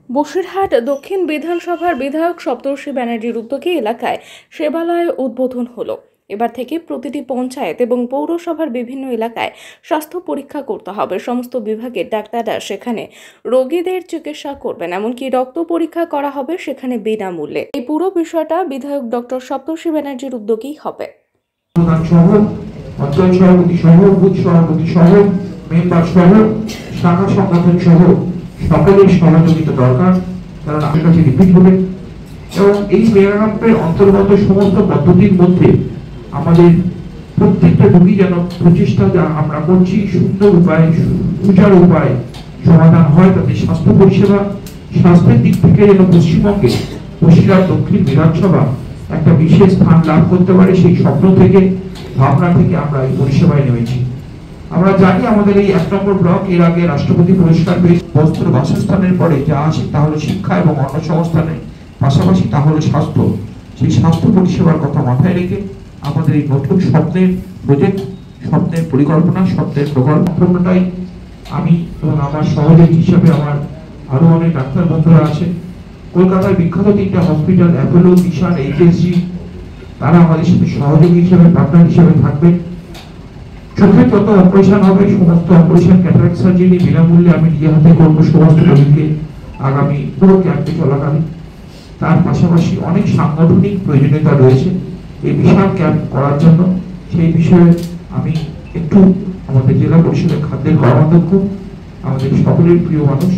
বসিরহাট দক্ষিণ বিধানসভার বিধায়ক সপ্তর্ষি ব্যানার্জির উদ্যোগে এলাকায় সেবালয় উদ্বোধন হলো। এবার থেকে প্রতিটি পঞ্চায়েত এবং পৌরসভার বিভিন্ন এলাকায় স্বাস্থ্য পরীক্ষা করতে হবে। সমস্ত বিভাগের ডাক্তাররা সেখানে রোগীদের চিকিৎসা করবেন, এমনকি রক্ত পরীক্ষা করা হবে সেখানে বিনামূল্যে। এই পুরো বিষয়টা বিধায়ক ডক্টর সপ্তর্ষি ব্যানার্জির উদ্যোগেই হবে। অঞ্চল সভাপতি সহ, বুথ সভাপতি সহ, মেম্বার সহ, শাখা সংগঠন সহ সকলের সহযোগিতা দরকার, কারণ আমার কাছে রিপিট হবে। এবং এই মেয়রআপের অন্তর্গত সমস্ত পদ্ধতির মধ্যে আমাদের প্রত্যেকটা রোগী যেন প্রচেষ্টা যা আমরা করছি সুন্দর উপায়ে, সুচারু উপায়ে সমাধান হয়, তাতে স্বাস্থ্য পরিষেবা স্বাস্থ্যের দিক থেকে যেন পশ্চিমবঙ্গে বসিরহাট দক্ষিণ বিধানসভা একটা বিশেষ স্থান লাভ করতে পারে, সেই স্বপ্ন থেকে, ভাবনা থেকে আমরা এই পরিষেবায় নেমেছি। আমরা জানি আমাদের এই 1 নম্বর ব্লক এর আগে রাষ্ট্রপতি পুরস্কার পেয়েছে। বস্ত্র বাসস্থানের পরে যা আছে তা হলো শিক্ষা এবং অন্নসংস্থানের পাশাপাশি তা হলো স্বাস্থ্য। সেই স্বাস্থ্য পরিষেবার কথা মাথায় রেখে আমাদের এই নতুন স্বপ্নের প্রজেক্ট, স্বপ্নের পরিকল্পনা, স্বপ্নের প্রকল্পনাটাই আমি এবং আমার সহযোগী হিসেবে আমার আরো অনেক ডাক্তার বন্ধুরা আছে। কলকাতার বিখ্যাত 3টা হসপিটাল অ্যাপোলো, মিশন, এইচএসজি, তারা আমাদের সাথে সহযোগী হিসেবে, পার্টনার হিসেবে থাকবে। চোখে যত অপারেশন হবে সমস্ত অপারেশন, ক্যাটারাক্ট সার্জারি বিনামূল্যে আমি নিজে হাতে করবো সমস্ত রোগীকে আগামী পুরো ক্যাম্পে চলাকালীন। তার পাশাপাশি অনেক সাংগঠনিক প্রয়োজনীয়তা রয়েছে এই বিশাল ক্যাম্প করার জন্য। সেই বিষয়ে আমি একটু আমাদের জেলা পরিষদের খাদ্যের কর্মাধ্যক্ষ, আমাদের সকলের প্রিয় মানুষ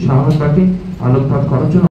শাহানুরদাকে আলোকপাত করার জন্য